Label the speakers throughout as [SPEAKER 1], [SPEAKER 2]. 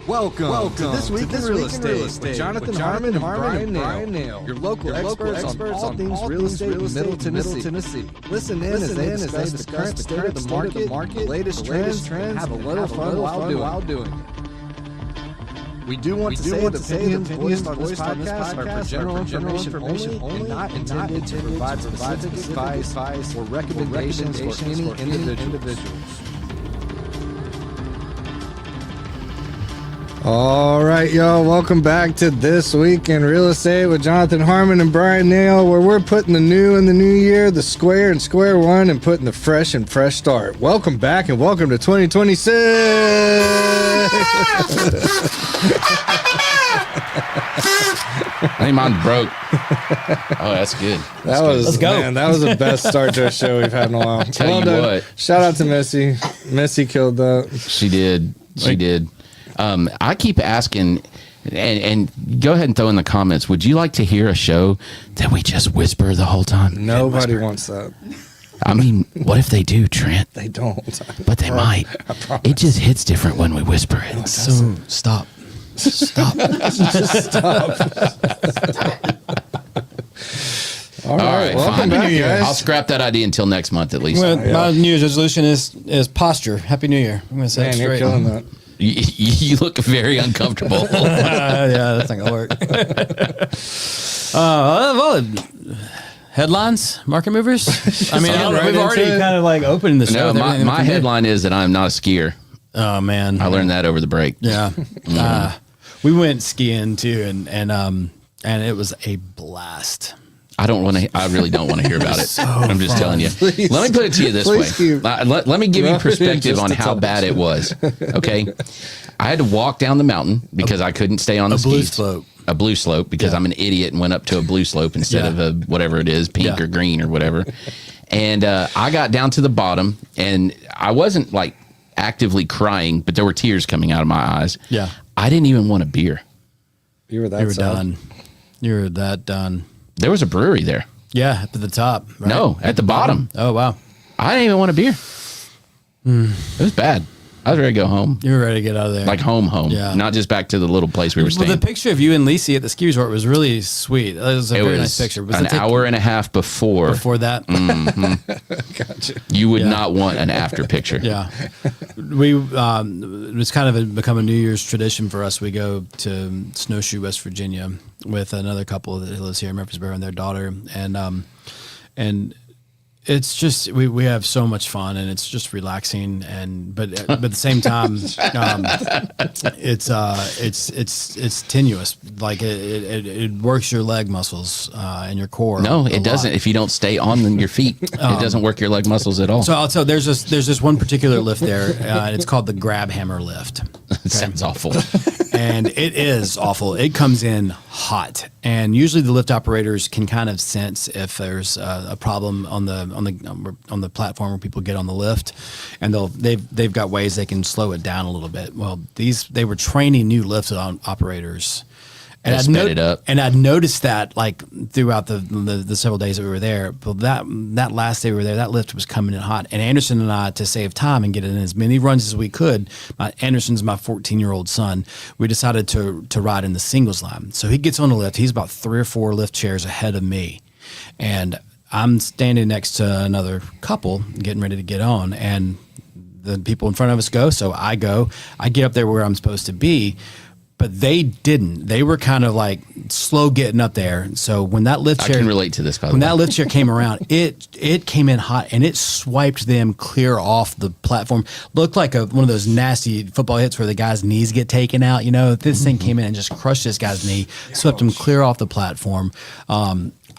[SPEAKER 1] Welcome to This Week in Real Estate with Jonathan Harmon and Bryan Nale, your local experts on all things real estate in Middle Tennessee. Listen in as they discuss the current state of the market, latest trends, and have a little fun while doing it. We do want to say that opinions voiced on this podcast are for general information only and not intended to provide specific advice or recommendations for any individuals.
[SPEAKER 2] All right, y'all. Welcome back to This Week in Real Estate with Jonathan Harmon and Bryan Nale, where we're putting the new in the new year, the square in square one, and putting the fresh in fresh start. Welcome back and welcome to 2026.
[SPEAKER 3] I think mine broke. Oh, that's good.
[SPEAKER 2] Let's go. Man, that was the best start to a show we've had in a while.
[SPEAKER 3] Tell you what.
[SPEAKER 2] Shout out to Missy. Missy killed that.
[SPEAKER 3] She did. She did. I keep asking, and go ahead and throw in the comments, would you like to hear a show that we just whisper the whole time?
[SPEAKER 2] Nobody wants that.
[SPEAKER 3] I mean, what if they do, Trent?
[SPEAKER 2] They don't.
[SPEAKER 3] But they might. It just hits different when we whisper it.
[SPEAKER 4] So stop.
[SPEAKER 2] Just stop. All right.
[SPEAKER 3] Welcome
[SPEAKER 2] back,
[SPEAKER 3] New Year.
[SPEAKER 2] guys.
[SPEAKER 3] I'll scrap that idea until next month at least.
[SPEAKER 4] Well, my New Year's resolution is posture. Happy New Year. I'm going to say
[SPEAKER 2] Man,
[SPEAKER 4] it
[SPEAKER 2] you're
[SPEAKER 4] straight.
[SPEAKER 2] killing that.
[SPEAKER 3] You look very uncomfortable.
[SPEAKER 4] Yeah, that's not going to work. Well, headlines, market movers. I mean, we've already kind of like opened the show.
[SPEAKER 3] No, my headline is that I'm not a skier.
[SPEAKER 4] Oh, man.
[SPEAKER 3] I learned that over the break.
[SPEAKER 4] Yeah. We went skiing too, and it was a blast.
[SPEAKER 3] I really don't want to hear about it. I'm just telling you.
[SPEAKER 2] Please.
[SPEAKER 3] Let me put it to you this way.
[SPEAKER 2] Keep.
[SPEAKER 3] Let me give you perspective on how bad it was. Okay. I had to walk down the mountain because I couldn't stay on the skis.
[SPEAKER 4] Blue slope.
[SPEAKER 3] A blue slope because I'm an idiot and went up to a blue slope instead of a whatever it is, pink or green or whatever. And I got down to the bottom and I wasn't like actively crying, but there were tears coming out of my eyes.
[SPEAKER 4] Yeah.
[SPEAKER 3] I didn't even want a beer.
[SPEAKER 2] You were that
[SPEAKER 4] You were
[SPEAKER 2] sad.
[SPEAKER 4] done. You were that done.
[SPEAKER 3] There was a brewery there.
[SPEAKER 4] Yeah, up at the top. Right?
[SPEAKER 3] No, at the bottom.
[SPEAKER 4] Oh, wow.
[SPEAKER 3] I didn't even want a beer. It was bad. I was ready to go home.
[SPEAKER 4] You were ready to get out of there.
[SPEAKER 3] Like home.
[SPEAKER 4] Yeah.
[SPEAKER 3] Not just back to the little place we were staying.
[SPEAKER 4] Well, the picture of you and Lacey at the ski resort was really sweet. It was a very nice picture. Was
[SPEAKER 3] an hour and a half before
[SPEAKER 4] that.
[SPEAKER 2] Gotcha.
[SPEAKER 3] You would not want an after picture.
[SPEAKER 4] Yeah. It's kind of become a New Year's tradition for us. We go to Snowshoe, West Virginia with another couple that lives here in Murfreesboro and their daughter. And it's just, we have so much fun and it's just relaxing. But at the same time, it's tenuous. Like it works your leg muscles and your core.
[SPEAKER 3] No, it doesn't. If you don't stay on your feet, it doesn't work your leg muscles at all.
[SPEAKER 4] So I'll tell there's this one particular lift there. And it's called the grab hammer lift.
[SPEAKER 3] It sounds awful.
[SPEAKER 4] And it is awful. It comes in hot, and usually the lift operators can kind of sense if there's a problem on the platform where people get on the lift, and they've got ways they can slow it down a little bit. Well, they were training new lift operators. And I'd noticed that like throughout the several days that we were there. But that last day we were there, that lift was coming in hot. And Anderson and I, to save time and get in as many runs as we could, Anderson's my 14-year-old son, we decided to ride in the singles line. So he gets on the lift. He's about 3 or 4 lift chairs ahead of me. And I'm standing next to another couple getting ready to get on. And the people in front of us go. So I go. I get up there where I'm supposed to be. But they didn't. They were kind of like slow getting up there. So when that lift chair,
[SPEAKER 3] I can relate to this. By the
[SPEAKER 4] when
[SPEAKER 3] way.
[SPEAKER 4] that lift chair came around, it came in hot and it swiped them clear off the platform. Looked like one of those nasty football hits where the guy's knees get taken out. You know, this thing came in and just crushed this guy's knee, swept him clear off the platform.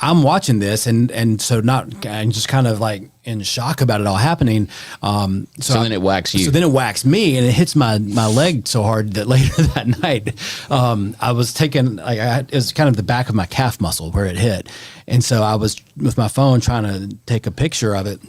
[SPEAKER 4] I'm watching this and so I'm just kind of like in shock about it all happening.
[SPEAKER 3] So then it whacks you.
[SPEAKER 4] So then it whacks me and it hits my leg so hard that later that night, I was taking, it was kind of the back of my calf muscle where it hit. And so I was with my phone trying to take a picture of it.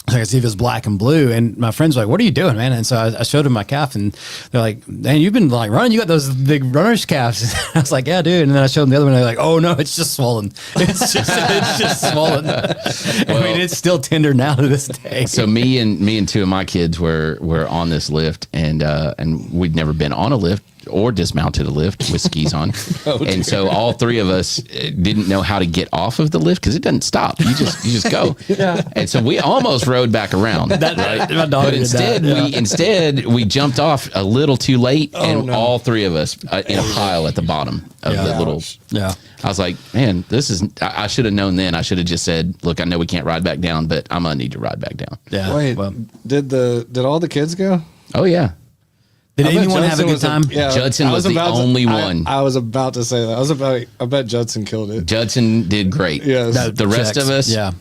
[SPEAKER 4] So I could see if it was black and blue, and my friends were like, "What are you doing, man?" And so I showed them my calf, and they're like, "Man, you've been like running. You got those big runner's calves." I was like, "Yeah, dude." And then I showed them the other one. They're like, "Oh no, it's just swollen. It's just swollen." I mean, it's still tender now to this day.
[SPEAKER 3] So me and 2 of my kids were on this lift, and we'd never been on a lift. or dismounted a lift with skis on. And so all three of us didn't know how to get off of the lift because it doesn't stop. You just go. And so we almost rode back around. Right? But instead we jumped off a little too late, and all three of us in a pile at the bottom of the little. Yeah. I was like, man, I should have known then. I should have just said, look, I know we can't ride back down, but I'm going to need to ride back down.
[SPEAKER 2] Yeah. Wait, did all the kids go?
[SPEAKER 3] Oh, yeah.
[SPEAKER 4] Did anyone have a good time?
[SPEAKER 3] Judson was the only one.
[SPEAKER 2] I was about to say that. I bet Judson killed it.
[SPEAKER 3] Judson did great.
[SPEAKER 2] Yes.
[SPEAKER 3] The rest of us.
[SPEAKER 4] Yeah.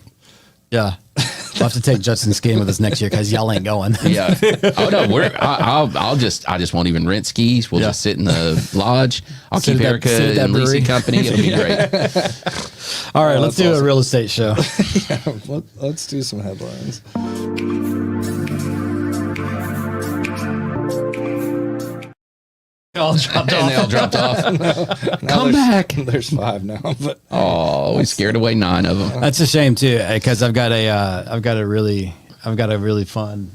[SPEAKER 4] We'll have to take Judson skiing with us next year because y'all ain't going.
[SPEAKER 3] Yeah. Oh no, I just won't even rent skis. We'll just sit in the lodge. I'll keep Erica and Lisa company. It'll be great.
[SPEAKER 4] All right, let's do a real estate show.
[SPEAKER 2] Let's do some headlines.
[SPEAKER 4] They all dropped off.
[SPEAKER 3] Come back.
[SPEAKER 2] There's 5 now. But
[SPEAKER 3] we scared away 9 of them.
[SPEAKER 4] That's a shame too, because I've got a really fun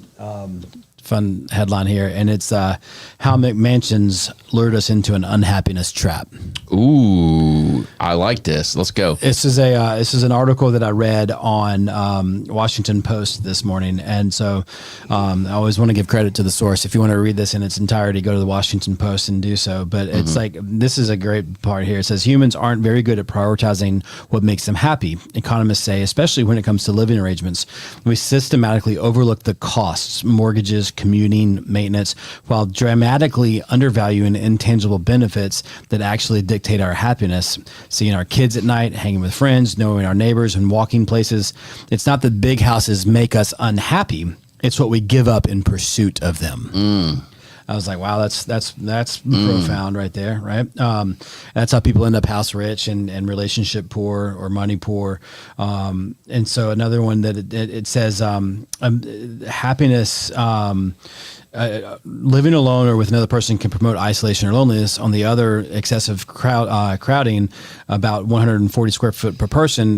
[SPEAKER 4] headline here, and it's how McMansions lured us into an unhappiness trap.
[SPEAKER 3] Ooh, I like this. Let's go.
[SPEAKER 4] This is an article that I read on Washington Post this morning, and so I always want to give credit to the source. If you want to read this in its entirety, go to the Washington Post and do so. But it's like, this is a great part here. It says humans aren't very good at prioritizing what makes them happy. Economists say, especially when it comes to living arrangements, we systematically overlook the costs, mortgages, commuting, maintenance, while dramatically undervaluing intangible benefits that actually dictate our happiness. Seeing our kids at night, hanging with friends, knowing our neighbors, and walking places. It's not that big houses make us unhappy. It's what we give up in pursuit of them. I was like, wow, that's profound right there, right? That's how people end up house rich and relationship poor or money poor. And so another one that it says happiness, living alone or with another person can promote isolation or loneliness. On the other, excessive crowding, about 140 square foot per person,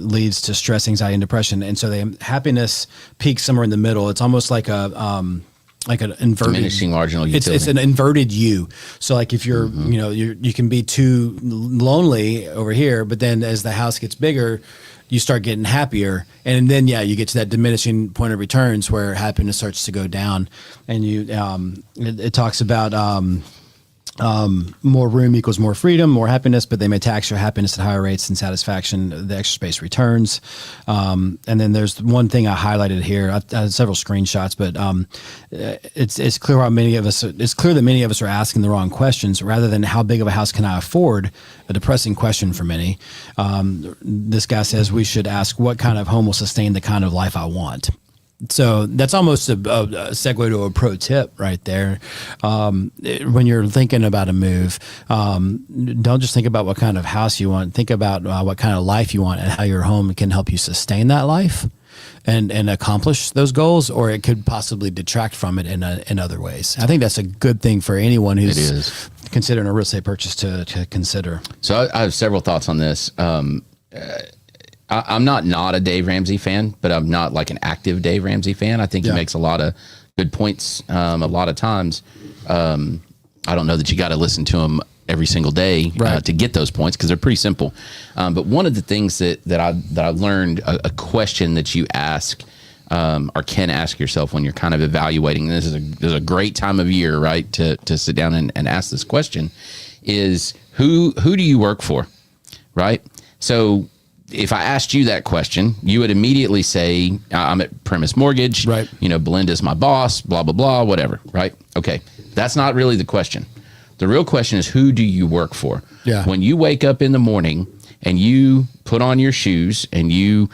[SPEAKER 4] leads to stress, anxiety, and depression. And so happiness peaks somewhere in the middle. It's almost like an inverted
[SPEAKER 3] diminishing marginal utility.
[SPEAKER 4] It's an inverted U. So like if you're, you can be too lonely over here, but then as the house gets bigger, you start getting happier. And then, you get to that diminishing point of returns where happiness starts to go down. And it talks about, more room equals more freedom, more happiness, but they may tax your happiness at higher rates and satisfaction. The extra space returns. And then there's one thing I highlighted here. I had several screenshots, but it's clear how many of us. It's clear that many of us are asking the wrong questions rather than how big of a house can I afford. A depressing question for many. This guy says we should ask what kind of home will sustain the kind of life I want. So that's almost a segue to a pro tip right there. When you're thinking about a move, don't just think about what kind of house you want. Think about what kind of life you want and how your home can help you sustain that life and accomplish those goals, or it could possibly detract from it in other ways. I think that's a good thing for anyone who's considering a real estate purchase to consider.
[SPEAKER 3] So I have several thoughts on this. I'm not a Dave Ramsey fan, but I'm not like an active Dave Ramsey fan. I think he makes a lot of good points a lot of times. I don't know that you got to listen to him every single day to get those points because they're pretty simple. But one of the things that I learned, a question that you ask or can ask yourself when you're kind of evaluating, this is a great time of year, right, to sit down and ask this question, is who do you work for, right? So if I asked you that question, you would immediately say, I'm at Premise Mortgage,
[SPEAKER 4] right?
[SPEAKER 3] Belinda's my boss, blah, blah, blah, whatever, right? Okay. That's not really the question. The real question is, who do you work for?
[SPEAKER 4] Yeah.
[SPEAKER 3] When you wake up in the morning and you put on your shoes and you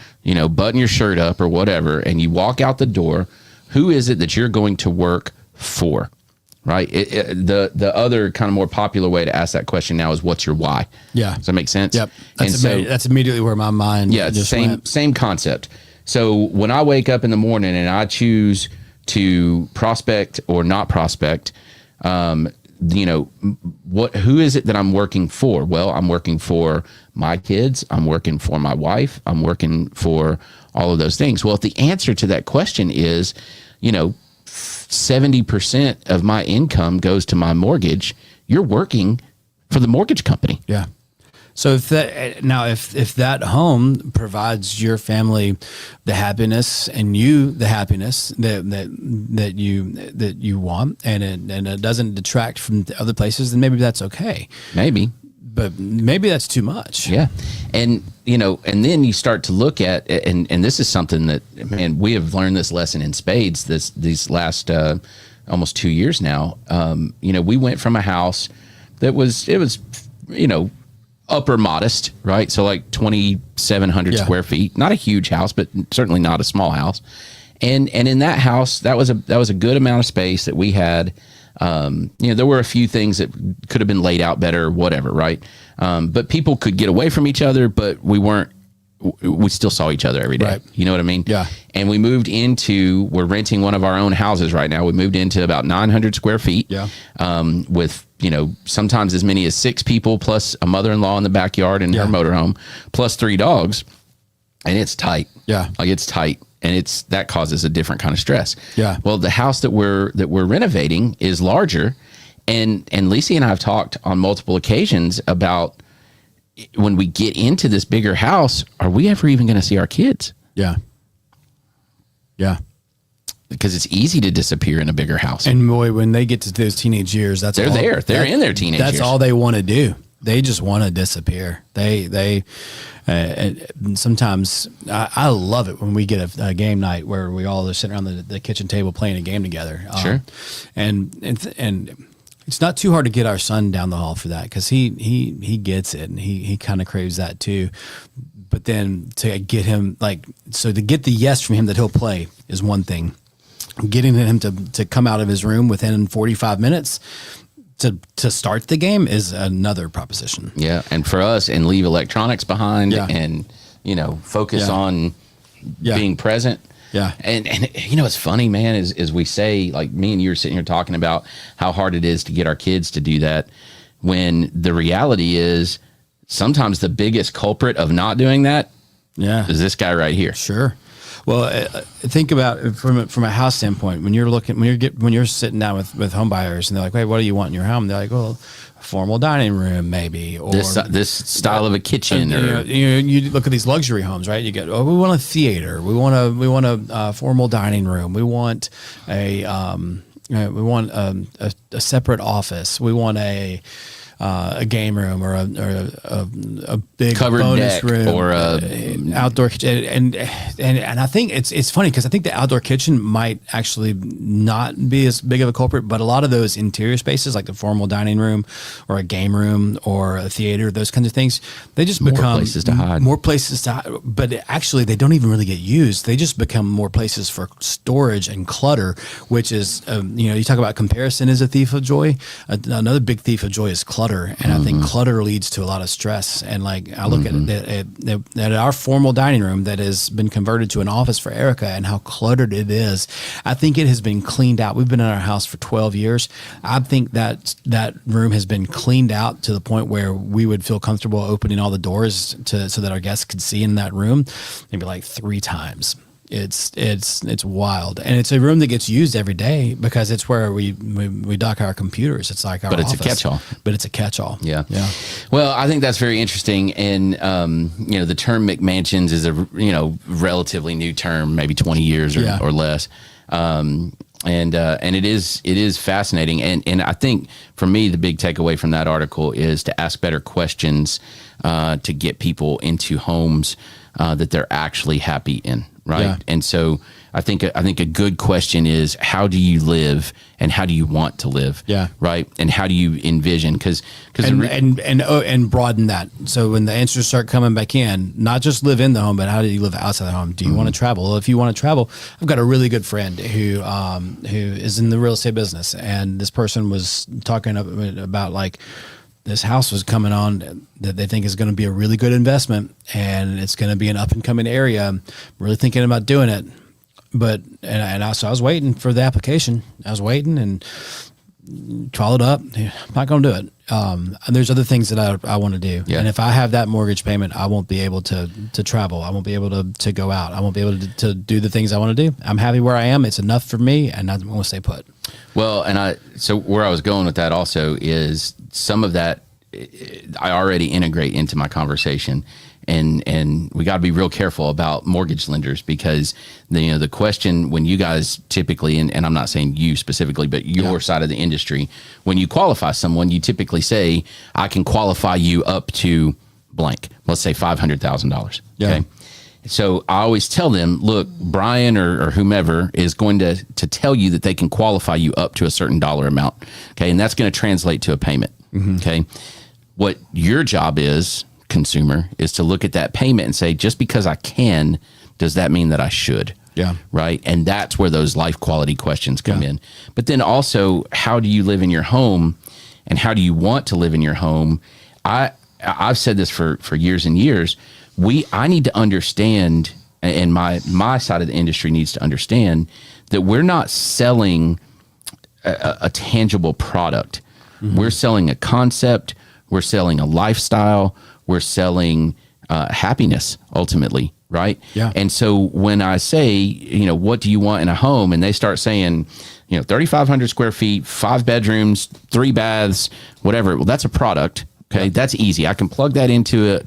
[SPEAKER 3] button your shirt up or whatever, and you walk out the door, who is it that you're going to work for? Right. The other kind of more popular way to ask that question now is, what's your why?
[SPEAKER 4] Yeah.
[SPEAKER 3] Does that make sense?
[SPEAKER 4] Yep. That's immediately where my mind.
[SPEAKER 3] Yeah. It's same concept. So when I wake up in the morning and I choose to prospect or not prospect, who is it that I'm working for? Well, I'm working for my kids. I'm working for my wife. I'm working for all of those things. Well, if the answer to that question is, 70% of my income goes to my mortgage, you're working for the mortgage company.
[SPEAKER 4] Yeah. So if that home provides your family the happiness and you the happiness that you want, and it doesn't detract from the other places, then maybe that's okay. But maybe that's too much.
[SPEAKER 3] Yeah. And, and then you start to look at, and this is something that, man, we have learned this lesson in spades these last almost 2 years now. We went from a house that was upper modest, right? So like 2,700 square feet, not a huge house, but certainly not a small house. And in that house, that was a good amount of space that we had. There were a few things that could have been laid out better, whatever, right? But people could get away from each other, but we still saw each other every day.
[SPEAKER 4] Right.
[SPEAKER 3] You know what I mean?
[SPEAKER 4] Yeah.
[SPEAKER 3] And we're renting one of our own houses right now. We moved into about 900 square feet.
[SPEAKER 4] Yeah.
[SPEAKER 3] With, sometimes as many as 6 people plus a mother-in-law in the backyard and her motorhome plus 3 dogs. And it's tight.
[SPEAKER 4] Yeah.
[SPEAKER 3] Like it's tight. And that causes a different kind of stress.
[SPEAKER 4] Yeah.
[SPEAKER 3] Well, the house that we're renovating is larger. And Lisa and I have talked on multiple occasions about when we get into this bigger house, are we ever even going to see our kids?
[SPEAKER 4] Yeah. Yeah.
[SPEAKER 3] Because it's easy to disappear in a bigger house.
[SPEAKER 4] And boy, when they get to those teenage years, they're
[SPEAKER 3] in their teenage years.
[SPEAKER 4] That's all they want to do. They just want to disappear. And sometimes I love it when we get a game night where we all are sitting around the kitchen table playing a game together.
[SPEAKER 3] Sure.
[SPEAKER 4] And it's not too hard to get our son down the hall for that, because he gets it, and he kind of craves that too. But then to get him to get the yes from him that he'll play is one thing. Getting him to come out of his room within 45 minutes to start the game is another proposition.
[SPEAKER 3] Yeah. And for us, and leave electronics behind and, focus on being present.
[SPEAKER 4] Yeah.
[SPEAKER 3] And it's funny, man, is we say, like me and you are sitting here talking about how hard it is to get our kids to do that, when the reality is sometimes the biggest culprit of not doing that is this guy right here.
[SPEAKER 4] Sure. Well, think about it from a house standpoint. When you're sitting down with home buyers and they're like, "Wait, what do you want in your home?" They're like, "Well, a formal dining room, maybe, or
[SPEAKER 3] this style of a kitchen."
[SPEAKER 4] You look at these luxury homes, right? You get, we want a theater, we want a formal dining room, we want a separate office, we want a game room, or a big
[SPEAKER 3] covered
[SPEAKER 4] bonus
[SPEAKER 3] deck,
[SPEAKER 4] room,
[SPEAKER 3] or
[SPEAKER 4] outdoor kitchen. And I think it's funny, because I think the outdoor kitchen might actually not be as big of a culprit, but a lot of those interior spaces, like the formal dining room or a game room or a theater, those kinds of things, they just become more places to hide. But actually, they don't even really get used. They just become more places for storage and clutter, which is, you talk about comparison is a thief of joy. Another big thief of joy is clutter. And I think clutter leads to a lot of stress. And I look at our formal dining room that has been converted to an office for Erica, and how cluttered it is. I think it has been cleaned out. We've been in our house for 12 years. I think that room has been cleaned out to the point where we would feel comfortable opening all the doors so that our guests could see in that room maybe like 3 times. It's wild, and it's a room that gets used every day because it's where we dock our computers. It's like our office.
[SPEAKER 3] It's a catch-all.
[SPEAKER 4] But it's a catch-all.
[SPEAKER 3] Yeah. Well, I think that's very interesting, and the term McMansions is a relatively new term, maybe 20 years or less, and it is fascinating, and I think for me the big takeaway from that article is to ask better questions to get people into homes that they're actually happy in. Right. Yeah. And so I think a good question is, how do you live and how do you want to live? Yeah. Right. And how do you envision? And
[SPEAKER 4] broaden that. So when the answers start coming back in, not just live in the home, but how do you live outside the home? Do you want to travel? Well, if you want to travel, I've got a really good friend who is in the real estate business. And this person was talking about this house was coming on that they think is going to be a really good investment, and it's going to be an up and coming area. I'm really thinking about doing it, so I was waiting for the application. I was waiting and followed up. I'm not going to do it. And there's other things that I want to do.
[SPEAKER 3] Yeah.
[SPEAKER 4] And if I have that mortgage payment, I won't be able to travel. I won't be able to go out. I won't be able to do the things I want to do. I'm happy where I am. It's enough for me, and I'm going to stay put.
[SPEAKER 3] Well, so where I was going with that also is some of that I already integrate into my conversation. And we got to be real careful about mortgage lenders because the question when you guys typically, and I'm not saying you specifically, but your side of the industry, when you qualify someone, you typically say, I can qualify you up to blank, let's say $500,000.
[SPEAKER 4] Yeah.
[SPEAKER 3] Okay. So I always tell them, look, Bryan or whomever is going to tell you that they can qualify you up to a certain dollar amount. Okay. And that's going to translate to a payment. Mm-hmm. Okay. What your job is, consumer, is to look at that payment and say, just because I can, does that mean that I should?
[SPEAKER 4] Yeah.
[SPEAKER 3] Right. And that's where those life quality questions come in. But then also, how do you live in your home and how do you want to live in your home? I've said this for years and years. I need to understand, and my side of the industry needs to understand that we're not selling a tangible product. Mm-hmm. We're selling a concept. We're selling a lifestyle. We're selling happiness ultimately, right?
[SPEAKER 4] Yeah.
[SPEAKER 3] And so when I say, what do you want in a home? And they start saying, 3,500 square feet, 5 bedrooms, 3 baths, whatever. Well, that's a product. Okay. Yeah. That's easy. I can plug that into a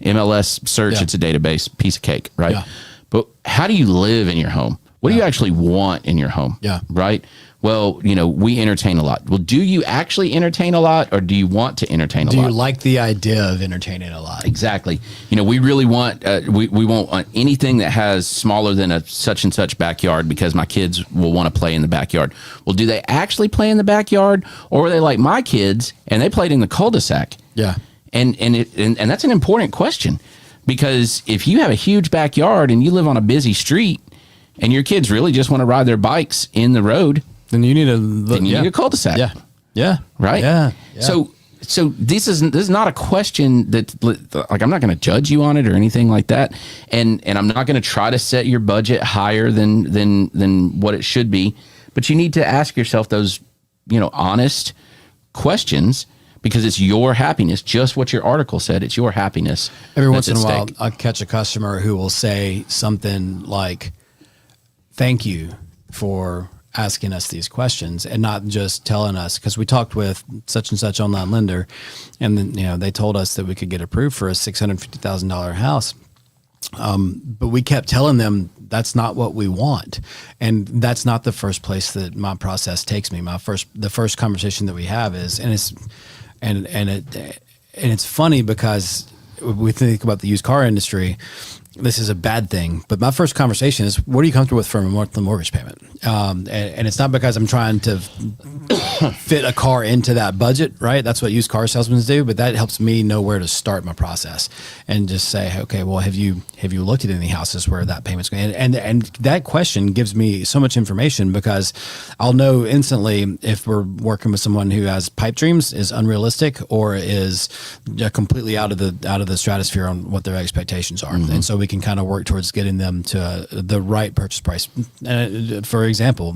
[SPEAKER 3] MLS search. Yeah. It's a database, piece of cake, right? Yeah. But how do you live in your home? What do you actually want in your home? Yeah. Right. Well, we entertain a lot. Well, do you actually entertain a lot or do you want to entertain a lot?
[SPEAKER 4] Do you like the idea of entertaining a lot?
[SPEAKER 3] Exactly. We really want, we won't want anything that has smaller than a such and such backyard because my kids will want to play in the backyard. Well, do they actually play in the backyard or are they like my kids and they played in the cul-de-sac?
[SPEAKER 4] Yeah.
[SPEAKER 3] And that's an important question because if you have a huge backyard and you live on a busy street and your kids really just want to ride their bikes in the road,
[SPEAKER 4] then you need
[SPEAKER 3] need a cul-de-sac.
[SPEAKER 4] Yeah. Yeah.
[SPEAKER 3] Right.
[SPEAKER 4] Yeah.
[SPEAKER 3] So this is not a question that like I'm not going to judge you on it or anything like that, and I'm not going to try to set your budget higher than what it should be. But you need to ask yourself those honest questions because it's your happiness. Just what your article said. It's your happiness.
[SPEAKER 4] Every once in a while, I'll catch a customer who will say something like, "Thank you for asking us these questions," and not just telling us, because we talked with such and such online lender and then they told us that we could get approved for a $650,000 house, but we kept telling them that's not what we want, and that's not the first place that my process takes me. The first conversation that we have is, and it's funny because we think about the used car industry, this is a bad thing, but my first conversation is, what are you comfortable with for a monthly mortgage payment? And it's not because I'm trying to fit a car into that budget, right? That's what used car salesmen do, but that helps me know where to start my process and just say, okay, well, have you looked at any houses where that payment's going? And that question gives me so much information because I'll know instantly if we're working with someone who has pipe dreams, is unrealistic, or is completely out of the stratosphere on what their expectations are. Mm-hmm. And so we can kind of work towards getting them to the right purchase price. For example,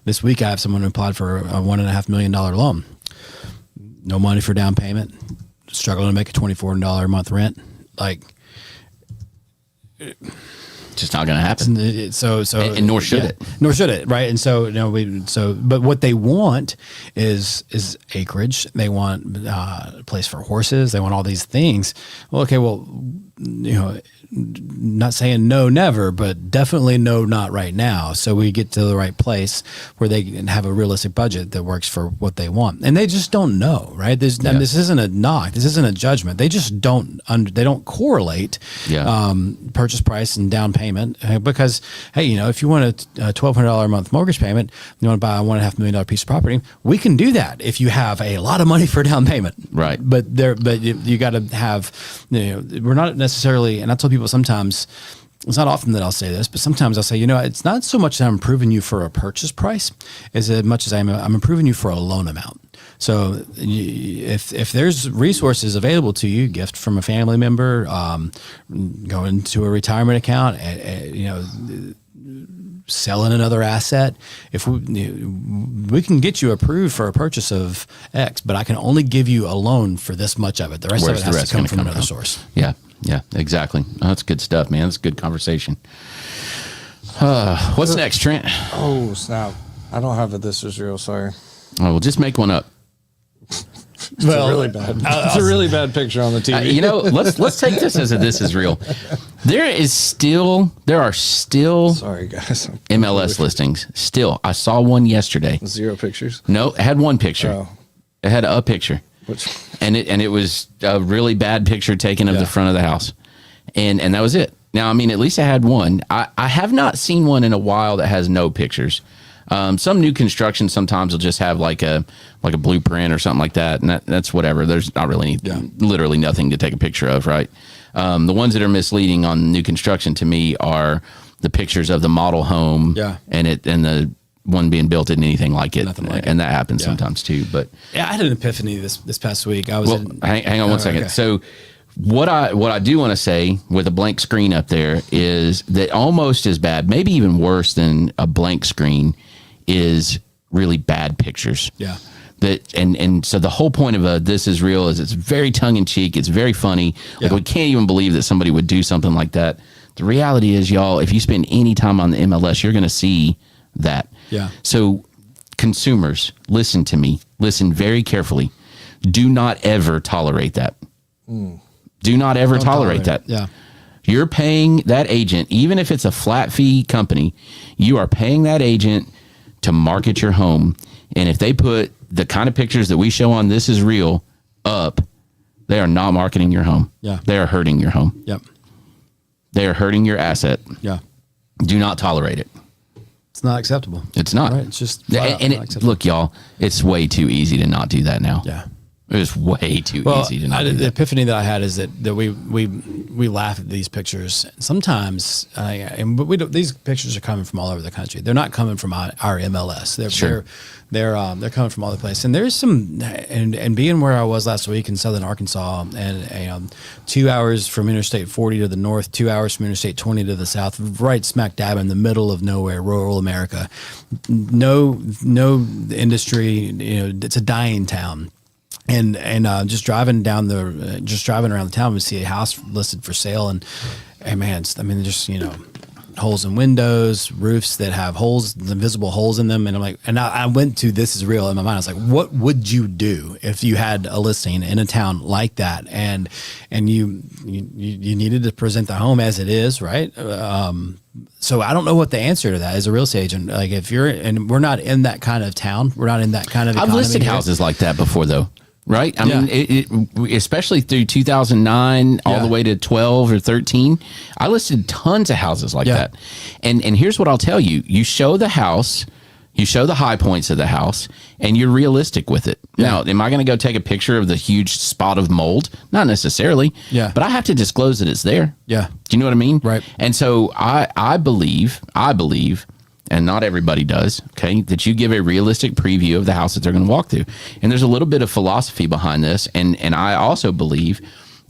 [SPEAKER 4] this week I have someone who applied for a $1.5 million loan. No money for down payment, struggling to make a $24 a month rent. Like,
[SPEAKER 3] just not going to happen. And nor should it.
[SPEAKER 4] Nor should it, right? And so, but what they want is acreage. They want a place for horses. They want all these things. Well, okay, not saying no, never, but definitely no, not right now. So we get to the right place where they can have a realistic budget that works for what they want. And they just don't know, right? And this isn't a knock. This isn't a judgment. They just don't, they don't correlate purchase price and down payment because, hey, if you want a $1,200 a month mortgage payment, you want to buy a $1.5 million piece of property, we can do that if you have a lot of money for down payment.
[SPEAKER 3] Right.
[SPEAKER 4] But you got to have, we're not necessarily, and I tell people sometimes, it's not often that I'll say this, but sometimes I'll say, it's not so much that I'm improving you for a purchase price as much as I'm improving you for a loan amount. So if there's resources available to you, gift from a family member, going to a retirement account, selling another asset, if we can get you approved for a purchase of X, but I can only give you a loan for this much of it. The rest of it has to come from another source.
[SPEAKER 3] Yeah, exactly. Oh, that's good stuff, man. That's good conversation. What's next, Trent?
[SPEAKER 2] Oh, snap. I don't have a This Is Real, sorry.
[SPEAKER 3] Oh, well, just make one up.
[SPEAKER 2] It's really bad. It's a really bad picture on the TV.
[SPEAKER 3] Let's take this as a This Is Real. There are still
[SPEAKER 2] sorry guys,
[SPEAKER 3] MLS listings. Still, I saw one yesterday.
[SPEAKER 2] 0 pictures.
[SPEAKER 3] No, it had one picture.
[SPEAKER 2] Oh.
[SPEAKER 3] It had a picture, and it was a really bad picture taken of the front of the house, and that was it. Now, I mean, at least I had one. I have not seen one in a while that has no pictures. Some new construction sometimes will just have like a blueprint or something like that, and that's whatever. There's not really literally nothing to take a picture of, right? The ones that are misleading on new construction to me are the pictures of the model home, and the one being built in anything like it, and that happens sometimes too. But
[SPEAKER 4] yeah, I had an epiphany this past week. I was
[SPEAKER 3] hang on one second. Okay. So what I do want to say with a blank screen up there is that almost as bad, maybe even worse than a blank screen, is really bad pictures.
[SPEAKER 4] Yeah.
[SPEAKER 3] And so the whole point of a This Is Real is it's very tongue in cheek. It's very funny. Like we can't even believe that somebody would do something like that. The reality is, y'all, if you spend any time on the MLS, you're going to see that.
[SPEAKER 4] Yeah.
[SPEAKER 3] So consumers, listen to me. Listen very carefully. Do not ever tolerate that. Do not ever tolerate that.
[SPEAKER 4] Yeah.
[SPEAKER 3] You're paying that agent, even if it's a flat fee company, you are paying that agent to market your home. And if they put the kind of pictures that we show on This Is Real up, they are not marketing your home.
[SPEAKER 4] Yeah.
[SPEAKER 3] They are hurting your home.
[SPEAKER 4] Yep.
[SPEAKER 3] They are hurting your asset.
[SPEAKER 4] Yeah.
[SPEAKER 3] Do not tolerate it.
[SPEAKER 4] It's not acceptable.
[SPEAKER 3] It's not.
[SPEAKER 4] Right? It's just
[SPEAKER 3] look, y'all, it's way too easy to not do that now.
[SPEAKER 4] Yeah.
[SPEAKER 3] It's way too easy to not do that.
[SPEAKER 4] The epiphany that I had is that we laugh at these pictures sometimes, but we don't. These pictures are coming from all over the country. They're not coming from our MLS. They're coming from all the place. And there's some, and being where I was last week in southern Arkansas, and 2 hours from Interstate 40 to the north, 2 hours from Interstate 20 to the south, right smack dab in the middle of nowhere, rural America. No industry. It's a dying town. And just driving around the town, we see a house listed for sale, and man, just holes in windows, roofs that have holes, invisible holes in them, and I'm like, and I went to This Is Real in my mind. I was like, what would you do if you had a listing in a town like that, and you needed to present the home as it is, right? So I don't know what the answer to that is. A real estate agent, like if we're not in that kind of town, we're not in that kind of.
[SPEAKER 3] I've listed houses like that before, though. Right. I mean, it especially through 2009 all the way to 12 or 13, I listed tons of houses like that. And here's what I'll tell you. You show the house, you show the high points of the house, and you're realistic with it. Yeah. Now, am I going to go take a picture of the huge spot of mold? Not necessarily.
[SPEAKER 4] Yeah.
[SPEAKER 3] But I have to disclose that it's there.
[SPEAKER 4] Yeah.
[SPEAKER 3] Do you know what I mean?
[SPEAKER 4] Right.
[SPEAKER 3] And so I believe, and not everybody does, okay, that you give a realistic preview of the house that they're going to walk through. And there's a little bit of philosophy behind this. And I also believe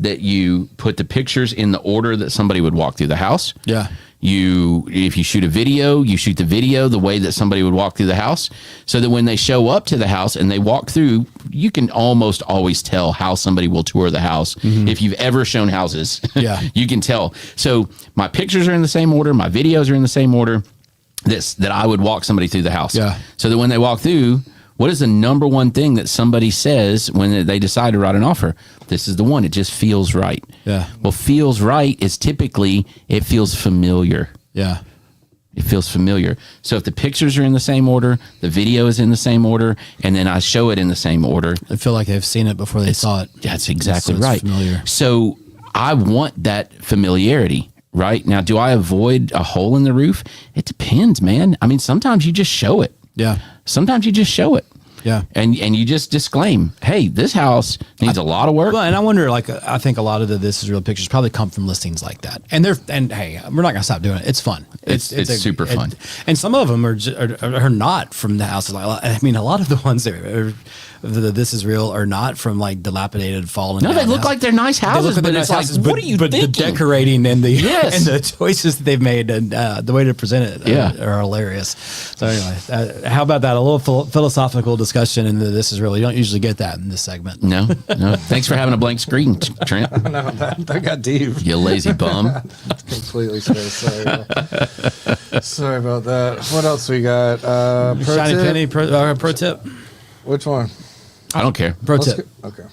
[SPEAKER 3] that you put the pictures in the order that somebody would walk through the house.
[SPEAKER 4] Yeah.
[SPEAKER 3] If you shoot a video, you shoot the video the way that somebody would walk through the house, so that when they show up to the house and they walk through, you can almost always tell how somebody will tour the house. Mm-hmm. If you've ever shown houses, you can tell. So my pictures are in the same order. My videos are in the same order. That I would walk somebody through the house.
[SPEAKER 4] Yeah.
[SPEAKER 3] So that when they walk through, what is the number one thing that somebody says when they decide to write an offer? This is the one. It just feels right.
[SPEAKER 4] Yeah.
[SPEAKER 3] Well, feels right is typically, it feels familiar.
[SPEAKER 4] Yeah.
[SPEAKER 3] It feels familiar. So if the pictures are in the same order, the video is in the same order, and then I show it in the same order.
[SPEAKER 4] I feel like they've seen it before they saw it.
[SPEAKER 3] That's exactly
[SPEAKER 4] so
[SPEAKER 3] right.
[SPEAKER 4] Familiar.
[SPEAKER 3] So I want that familiarity. Right now, do I avoid a hole in the roof? It depends, man. I mean, sometimes you just show it.
[SPEAKER 4] Yeah.
[SPEAKER 3] Sometimes you just show it.
[SPEAKER 4] Yeah.
[SPEAKER 3] And you just disclaim, hey, this house needs a lot of work.
[SPEAKER 4] Well, and I wonder, like, I think a lot of the This Is Real pictures probably come from listings like that. And hey, we're not going to stop doing it. It's fun.
[SPEAKER 3] It's super fun.
[SPEAKER 4] And some of them are not from the houses. I mean, a lot of the ones that are This Is Real are not from like dilapidated, fallen.
[SPEAKER 3] No, they look like they're nice houses, but it's like, what are you thinking?
[SPEAKER 4] The decorating and the
[SPEAKER 3] Yes.
[SPEAKER 4] and the choices that they've made and the way to present it are hilarious. So anyway, how about that? A little philosophical discussion in This Is Real. You don't usually get that in this segment.
[SPEAKER 3] No. Thanks for having a blank screen, Trent.
[SPEAKER 2] No, that got deep.
[SPEAKER 3] You lazy bum.
[SPEAKER 2] Completely space. Sorry about that. What else we got? Pro
[SPEAKER 4] Shiny
[SPEAKER 2] tip?
[SPEAKER 4] penny pro tip.
[SPEAKER 2] Which one?
[SPEAKER 3] I don't care.
[SPEAKER 4] Pro
[SPEAKER 2] Let's
[SPEAKER 4] tip.
[SPEAKER 2] go- Okay.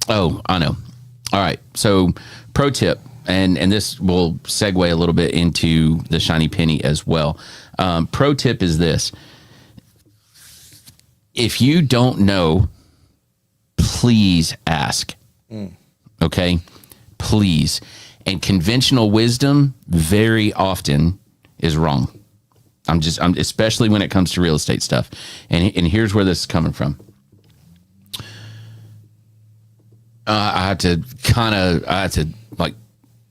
[SPEAKER 3] Oh, I know. All right. So, pro tip, and this will segue a little bit into the shiny penny as well. Pro tip is this: if you don't know, please ask. Okay, please. And conventional wisdom very often is wrong. I'm especially when it comes to real estate stuff. And here's where this is coming from. I had to like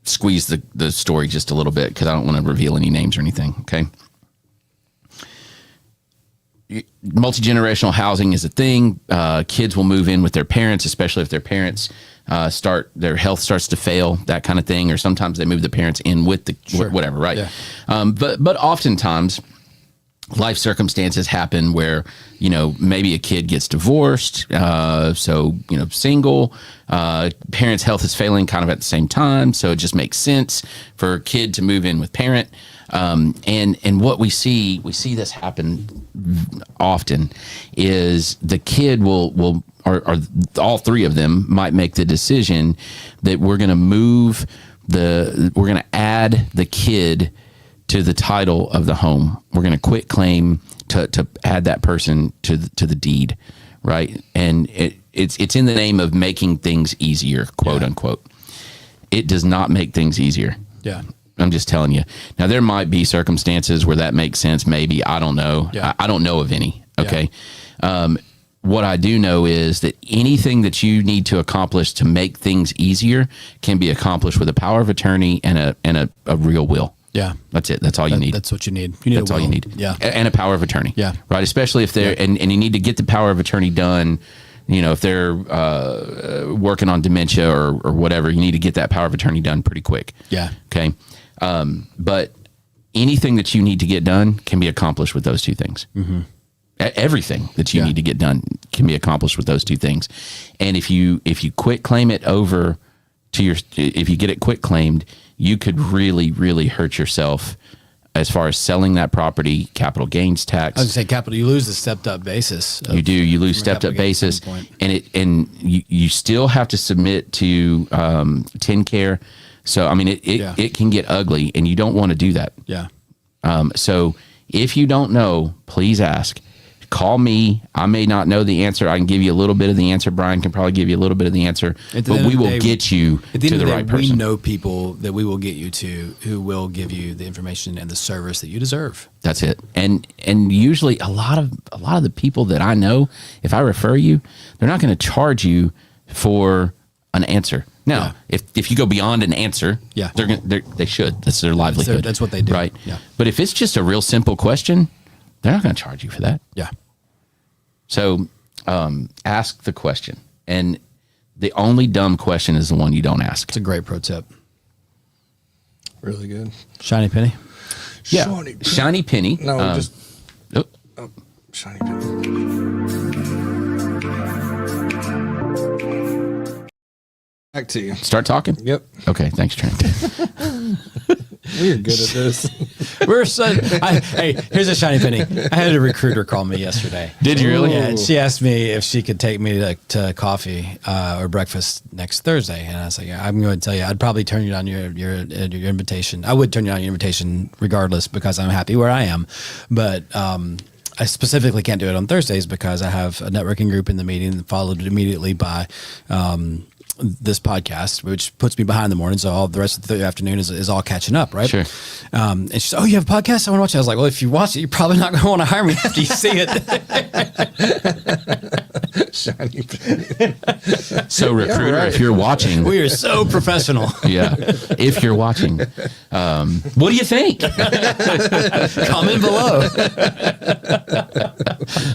[SPEAKER 3] squeeze the story just a little bit because I don't want to reveal any names or anything. Okay. Multi-generational housing is a thing. Kids will move in with their parents, especially if their parents their health starts to fail, that kind of thing. Or sometimes they move the parents in with the whatever, right? Yeah. But oftentimes life circumstances happen where, maybe a kid gets divorced. So, single, parents' health is failing kind of at the same time. So it just makes sense for a kid to move in with parent. And what we see this happen often is the kid will or all three of them might make the decision that we're going to add the kid to the title of the home. We're going to quit claim to add that person to the deed, right? And it's in the name of making things easier, quote unquote. It does not make things easier.
[SPEAKER 4] Yeah.
[SPEAKER 3] I'm just telling you. Now, there might be circumstances where that makes sense. Maybe. I don't know.
[SPEAKER 4] Yeah.
[SPEAKER 3] I don't know of any. Okay. Yeah. What I do know is that anything that you need to accomplish to make things easier can be accomplished with a power of attorney and a real will.
[SPEAKER 4] Yeah.
[SPEAKER 3] That's it. That's all you need.
[SPEAKER 4] That's what you need. You need
[SPEAKER 3] That's all you need.
[SPEAKER 4] Yeah.
[SPEAKER 3] And a power of attorney.
[SPEAKER 4] Yeah.
[SPEAKER 3] Right. Especially if they're, and you need to get the power of attorney done. If they're working on dementia or whatever, you need to get that power of attorney done pretty quick.
[SPEAKER 4] Yeah.
[SPEAKER 3] Okay. But anything that you need to get done can be accomplished with those two things. Mm-hmm. Everything that you need to get done can be accomplished with those two things. And if you quit claim it over to if you get it quit claimed, you could really, really hurt yourself as far as selling that property, capital gains tax.
[SPEAKER 4] I was going to say capital, you lose the stepped up basis.
[SPEAKER 3] You lose stepped up basis, and you still have to submit to 10-care. So, I mean, it can get ugly, and you don't want to do that.
[SPEAKER 4] Yeah.
[SPEAKER 3] So if you don't know, please ask. Call me. I may not know the answer. I can give you a little bit of the answer. Bryan can probably give you a little bit of the answer, but we will get you to the right person.
[SPEAKER 4] We know people that we will get you to who will give you the information and the service that you deserve.
[SPEAKER 3] That's it. And usually a lot of the people that I know, if I refer you, they're not going to charge you for an answer. Now, if you go beyond an answer, they should. That's their livelihood.
[SPEAKER 4] That's what they do.
[SPEAKER 3] Right.
[SPEAKER 4] Yeah.
[SPEAKER 3] But if it's just a real simple question, they're not going to charge you for that.
[SPEAKER 4] Yeah.
[SPEAKER 3] So ask the question. And the only dumb question is the one you don't ask.
[SPEAKER 4] It's a great pro tip.
[SPEAKER 2] Really good.
[SPEAKER 4] Shiny penny?
[SPEAKER 3] Yeah. Shiny penny.
[SPEAKER 2] No, shiny penny. Back to you.
[SPEAKER 3] Start talking?
[SPEAKER 2] Yep.
[SPEAKER 3] Okay. Thanks, Trent.
[SPEAKER 2] We're good at this.
[SPEAKER 4] Hey, here's a shiny penny. I had a recruiter call me yesterday.
[SPEAKER 3] Did you really?
[SPEAKER 4] Yeah, and she asked me if she could take me to coffee or breakfast next Thursday, and I was like, I'm going to tell you, I'd probably turn you down your invitation. I would turn you down your invitation regardless because I'm happy where I am, but I specifically can't do it on Thursdays because I have a networking group in the meeting followed immediately by this podcast, which puts me behind the morning. So all the rest of the afternoon is all catching up, right?
[SPEAKER 3] Sure.
[SPEAKER 4] And she said, "Oh, you have a podcast? I want to watch it." I was like, "Well, if you watch it, you're probably not going to want to hire me after you see it."
[SPEAKER 2] Shiny penny.
[SPEAKER 3] So recruiter, if you're watching,
[SPEAKER 4] We are so professional.
[SPEAKER 3] yeah, if you're watching, what do you think?
[SPEAKER 4] Comment below.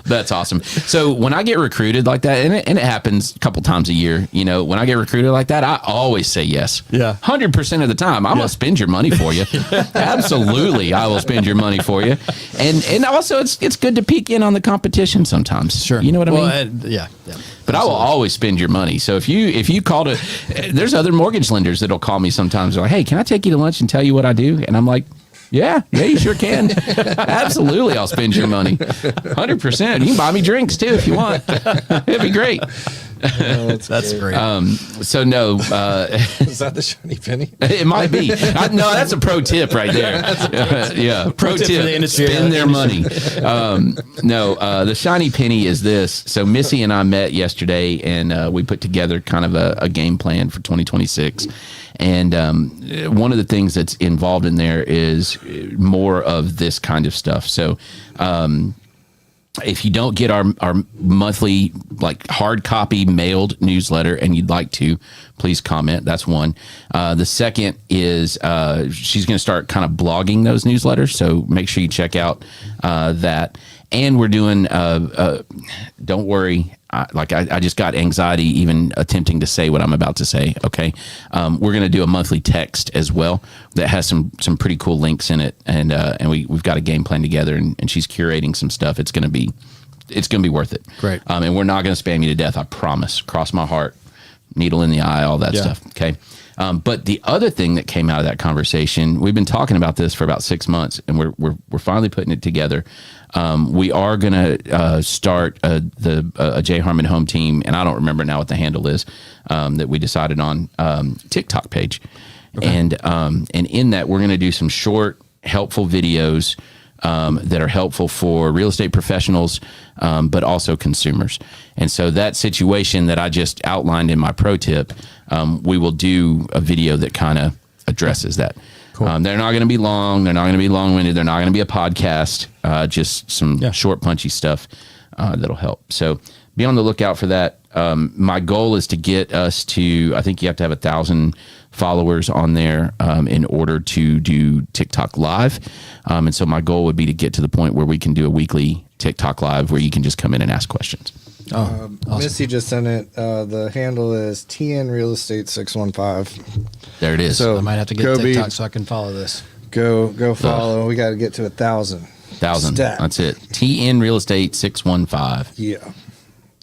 [SPEAKER 3] That's awesome. So when I get recruited like that, and it happens a couple times a year, when I get recruited like that, I always say yes.
[SPEAKER 4] Yeah.
[SPEAKER 3] 100% of the time. I'm gonna spend your money for you. Absolutely, I will spend your money for you. And also, it's good to peek in on the competition sometimes.
[SPEAKER 4] Sure.
[SPEAKER 3] You know what I mean?
[SPEAKER 4] Yeah.
[SPEAKER 3] But I will always spend your money. So if you call it, there's other mortgage lenders that'll call me sometimes. They're like, "Hey, can I take you to lunch and tell you what I do?" And I'm like, Yeah, you sure can. Absolutely, I'll spend your money. 100%. You can buy me drinks too if you want. It'd be great.
[SPEAKER 4] That's great.
[SPEAKER 3] So no,
[SPEAKER 2] Is that the shiny penny?
[SPEAKER 3] it might be. No, that's a pro tip right there. Yeah, pro tip
[SPEAKER 4] for the industry.
[SPEAKER 3] Spend their money. No, the shiny penny is this. So Missy and I met yesterday, and we put together kind of a game plan for 2026. And one of the things that's involved in there is more of this kind of stuff. So if you don't get our monthly like hard copy mailed newsletter and you'd like to, please comment. That's one. The second is she's going to start kind of blogging those newsletters. So make sure you check out that. And we're doing, don't worry, I just got anxiety even attempting to say what I'm about to say. Okay. We're going to do a monthly text as well that has some pretty cool links in it. And we've got a game plan together, and she's curating some stuff. It's going to be worth it.
[SPEAKER 4] Great.
[SPEAKER 3] And we're not going to spam you to death. I promise. Cross my heart, needle in the eye, all that stuff. Okay. But the other thing that came out of that conversation, we've been talking about this for about 6 months, and we're finally putting it together. We are going to start a J Harmon home team, and I don't remember now what the handle is that we decided on, TikTok page. Okay. And in that, we're going to do some short, helpful videos that are helpful for real estate professionals, but also consumers. And so that situation that I just outlined in my pro tip, we will do a video that kind of addresses that. Cool. They're not going to be long. They're not going to be long-winded. They're not going to be a podcast. Just some short, punchy stuff that'll help. So be on the lookout for that. My goal is to get us to, I think you have to have 1,000 followers on there in order to do TikTok live. And so my goal would be to get to the point where we can do a weekly TikTok live where you can just come in and ask questions.
[SPEAKER 2] Awesome. Missy just sent it. The handle is TN Real Estate 615.
[SPEAKER 3] There it is.
[SPEAKER 2] So
[SPEAKER 4] I might have to get TikTok so I can follow this.
[SPEAKER 2] Go follow. We got to get to 1,000.
[SPEAKER 3] 1,000. That's it. TN Real Estate 615.
[SPEAKER 2] Yeah.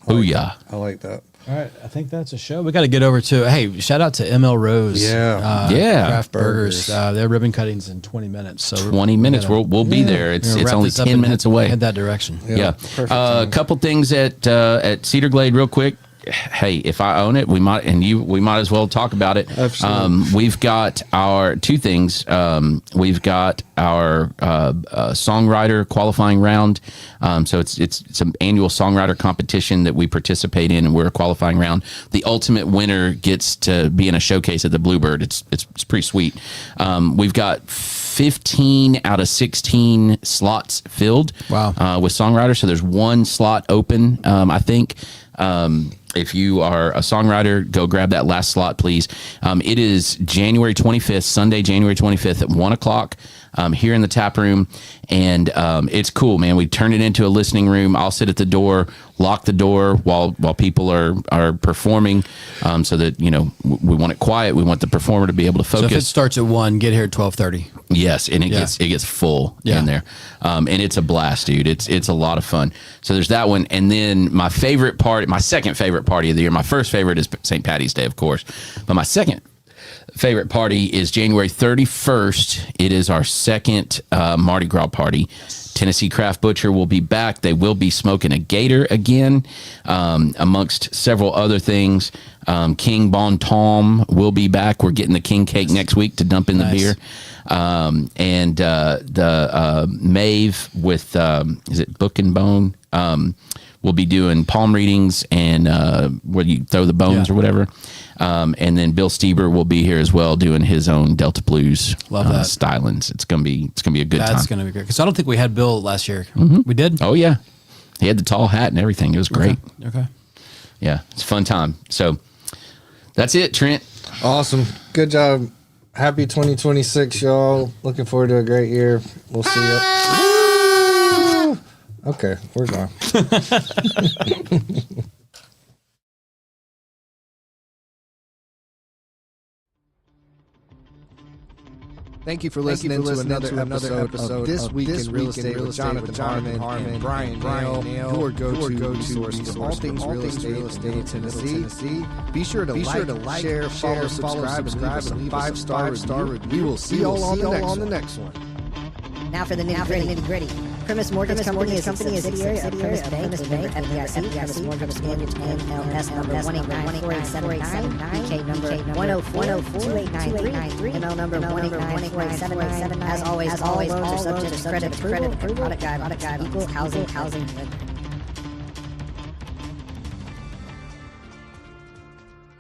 [SPEAKER 3] Booyah.
[SPEAKER 2] I like that.
[SPEAKER 4] All right, I think that's a show. We got to get over to, hey, shout out to ML Rose. Craft Burgers. Their ribbon cuttings in 20 minutes. So
[SPEAKER 3] 20 minutes. We'll be there. It's only 10 minutes away.
[SPEAKER 4] Head that direction.
[SPEAKER 3] Yeah. A couple things at Cedar Glade real quick. Hey, if I own it, we might as well talk about it.
[SPEAKER 2] Absolutely.
[SPEAKER 3] We've got our two things. We've got our songwriter qualifying round. So it's an annual songwriter competition that we participate in, and we're a qualifying round. The ultimate winner gets to be in a showcase at the Bluebird. It's pretty sweet. We've got 15 out of 16 slots filled.
[SPEAKER 4] Wow.
[SPEAKER 3] With songwriters. So there's one slot open, I think. If you are a songwriter, go grab that last slot, please. It is January 25th, Sunday, January 25th at 1 o'clock here in the tap room. And it's cool, man. We turn it into a listening room. I'll sit at the door, lock the door while people are performing, so that, we want it quiet. We want the performer to be able to focus.
[SPEAKER 4] So if it starts at 1, get here at 12:30.
[SPEAKER 3] Yes, and it gets full in there, and it's a blast, dude. It's a lot of fun. So there's that one, and then my second favorite party of the year. My first favorite is St. Patty's Day, of course, but my second favorite party is January 31st. It is our second Mardi Gras party. Tennessee Craft Butcher will be back. They will be smoking a gator again, amongst several other things. King Bon Tom will be back. We're getting the king cake next week to dump in the beer. And the Maeve with, is it Book and Bone? will be doing palm readings and where you throw the bones or whatever. And then Bill Stieber will be here as well doing his own Delta Blues stylings. It's gonna be a good time.
[SPEAKER 4] That's gonna be great because I don't think we had Bill last year. We did.
[SPEAKER 3] Oh yeah, he had the tall hat and everything. It was great.
[SPEAKER 4] Okay.
[SPEAKER 3] Yeah, it's a fun time. So that's it, Trent.
[SPEAKER 2] Awesome. Good job. Happy 2026, y'all. Looking forward to a great year. We'll see you. Okay, we're gone.
[SPEAKER 1] Thank you for listening to another episode of This Week in Real Estate with Jonathan Harmon and Bryan Nale, your go-to resource for all things real estate in Tennessee. Be sure to like, share, follow, subscribe, and leave us a 5-star review. We will see you all on the next one.
[SPEAKER 5] Now for the nitty-gritty. Primus Mortgage Company is a subsidiary of Primus Bank, FDIC, Mortgage NMLS number 1894879, BK number 1042893, ML number 1894879. As always, all loans are subject to credit approval and product guide equal housing lender.